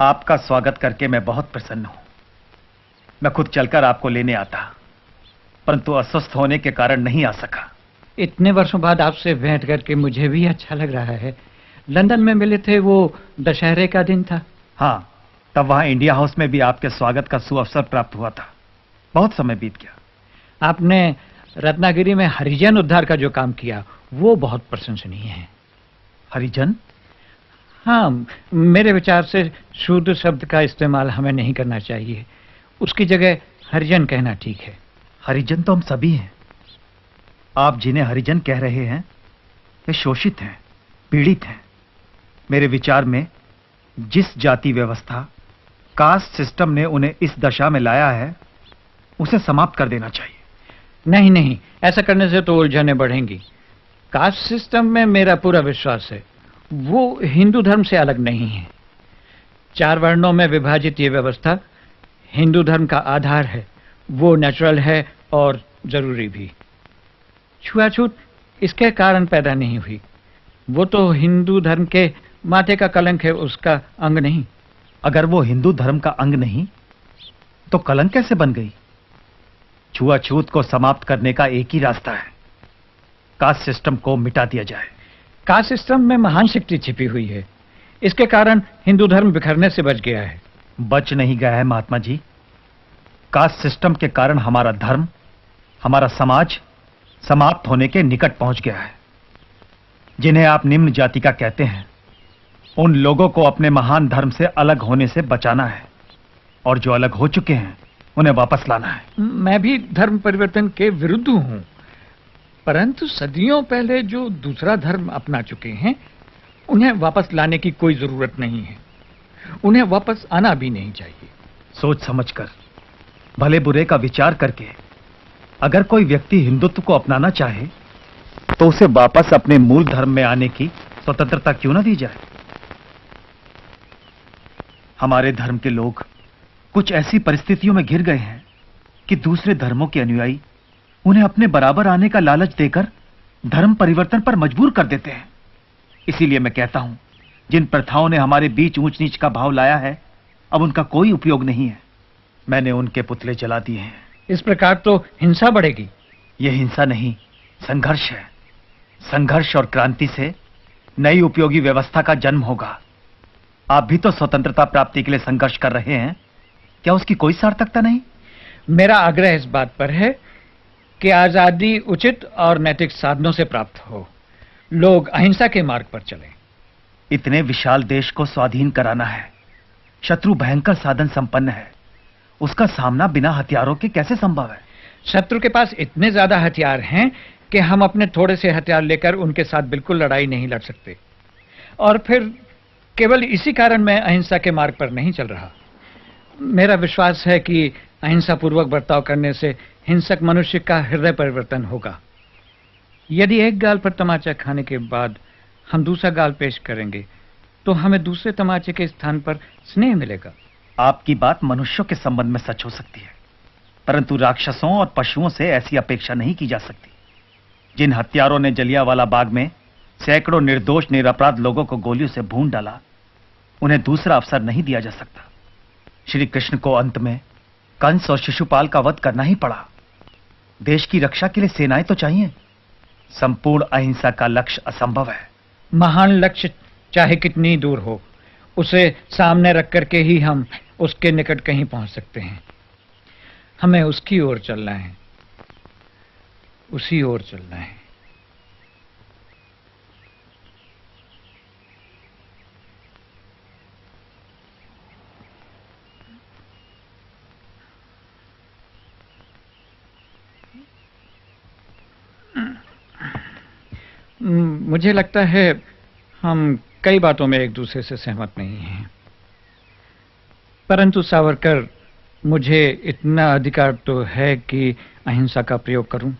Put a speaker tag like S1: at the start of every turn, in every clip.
S1: आपका स्वागत करके मैं बहुत प्रसन्न हूं। मैं खुद चलकर आपको लेने आता, परंतु अस्वस्थ होने के कारण नहीं आ सका।
S2: इतने वर्षों बाद आपसे भेंट करके मुझे भी अच्छा लग रहा है। लंदन में मिले थे, वो दशहरे का दिन था।
S1: हाँ, तब वहां इंडिया हाउस में भी आपके स्वागत का सुअवसर प्राप्त हुआ था। बहुत समय बीत गया।
S2: आपने रत्नागिरी में हरिजन उद्धार का जो काम किया वो बहुत प्रशंसनीय है।
S1: हरिजन?
S2: हाँ, मेरे विचार से शूद्र शब्द का इस्तेमाल हमें नहीं करना चाहिए। उसकी जगह हरिजन कहना ठीक है।
S1: हरिजन तो हम सभी हैं। आप जिन्हें हरिजन कह रहे हैं वे शोषित हैं, पीड़ित हैं। मेरे विचार में जिस जाति व्यवस्था, कास्ट सिस्टम ने उन्हें इस दशा में लाया है उसे समाप्त कर देना चाहिए।
S2: नहीं नहीं, ऐसा करने से तो उलझनें बढ़ेंगी। कास्ट सिस्टम में मेरा पूरा विश्वास है। वो हिंदू धर्म से अलग नहीं है। 4 वर्णों में विभाजित ये व्यवस्था हिंदू धर्म का आधार है। वो नेचुरल है और जरूरी भी। छुआछूत इसके कारण पैदा नहीं हुई। वो तो हिंदू धर्म के माथे का कलंक है, उसका अंग नहीं।
S1: अगर वो हिंदू धर्म का अंग नहीं तो कलंक कैसे बन गई? छुआछूत को समाप्त करने का एक ही रास्ता है, कास्ट सिस्टम को मिटा दिया जाए।
S2: कास्ट सिस्टम में महान शक्ति छिपी हुई है। इसके कारण हिंदू धर्म बिखरने से बच गया है।
S1: बच नहीं गया है महात्मा जी। कास्ट सिस्टम के कारण हमारा धर्म, हमारा समाज समाप्त होने के निकट पहुंच गया है। जिन्हें आप निम्न जाति का कहते हैं, उन लोगों को अपने महान धर्म से अलग होने से बचाना है, और जो अलग हो चुके हैं उन्हें वापस लाना है।
S2: मैं भी धर्म परिवर्तन के विरुद्ध हूं, परंतु सदियों पहले जो दूसरा धर्म अपना चुके हैं उन्हें वापस लाने की कोई जरूरत नहीं है। उन्हें वापस आना भी नहीं चाहिए।
S1: सोच समझकर, भले बुरे का विचार करके अगर कोई व्यक्ति हिंदुत्व को अपनाना चाहे तो उसे वापस अपने मूल धर्म में आने की स्वतंत्रता क्यों ना दी जाए? हमारे धर्म के लोग कुछ ऐसी परिस्थितियों में घिर गए हैं कि दूसरे धर्मों के अनुयायी उन्हें अपने बराबर आने का लालच देकर धर्म परिवर्तन पर मजबूर कर देते हैं। इसीलिए मैं कहता हूं, जिन प्रथाओं ने हमारे बीच ऊंच नीच का भाव लाया है, अब उनका कोई उपयोग नहीं है। मैंने उनके पुतले जला दिए हैं।
S2: इस प्रकार तो हिंसा बढ़ेगी।
S1: यह हिंसा नहीं, संघर्ष है। संघर्ष और क्रांति से नई उपयोगी व्यवस्था का जन्म होगा। आप भी तो स्वतंत्रता प्राप्ति के लिए संघर्ष कर रहे हैं, क्या उसकी कोई सार्थकता नहीं?
S2: मेरा आग्रह इस बात पर है कि आजादी उचित और नैतिक साधनों से प्राप्त हो। लोग अहिंसा के मार्ग पर चलें।
S1: इतने विशाल देश को स्वाधीन कराना है। शत्रु भयंकर साधन संपन्न है। उसका सामना बिना हथियारों के कैसे संभव है?
S2: शत्रु के पास इतने ज्यादा हथियार हैं कि हम अपने थोड़े से हथियार लेकर उनके साथ बिल्कुल लड़ाई नहीं लड़ सकते। और फिर केवल इसी कारण मैं अहिंसा के मार्ग पर नहीं चल रहा। मेरा विश्वास है कि अहिंसा पूर्वक बर्ताव करने से हिंसक मनुष्य का हृदय परिवर्तन होगा। यदि एक गाल पर तमाचा खाने के बाद हम दूसरा गाल पेश करेंगे तो हमें दूसरे तमाचे के स्थान पर स्नेह मिलेगा।
S1: आपकी बात मनुष्यों के संबंध में सच हो सकती है, परंतु राक्षसों और पशुओं से ऐसी अपेक्षा नहीं की जा सकती। जिन हत्यारों ने जलियांवाला बाग में सैकड़ों निर्दोष निरपराध लोगों को गोलियों से भून डाला, उन्हें दूसरा अवसर नहीं दिया जा सकता। श्री कृष्ण को अंत में कंस और शिशुपाल का वध करना ही पड़ा। देश की रक्षा के लिए सेनाएं तो चाहिए। संपूर्ण अहिंसा का लक्ष्य असंभव है।
S2: महान लक्ष्य चाहे कितनी दूर हो, उसे सामने रख करके ही हम उसके निकट कहीं पहुंच सकते हैं। हमें उसकी ओर चलना है, उसी ओर चलना है। मुझे लगता है हम कई बातों में एक दूसरे से सहमत नहीं हैं, परंतु सावरकर, मुझे इतना अधिकार तो है कि अहिंसा का प्रयोग करूं।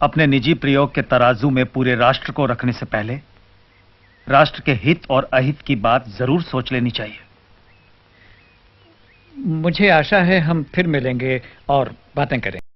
S1: अपने निजी प्रयोग के तराजू में पूरे राष्ट्र को रखने से पहले राष्ट्र के हित और अहित की बात जरूर सोच लेनी चाहिए।
S2: मुझे आशा है हम फिर मिलेंगे और बातें करेंगे।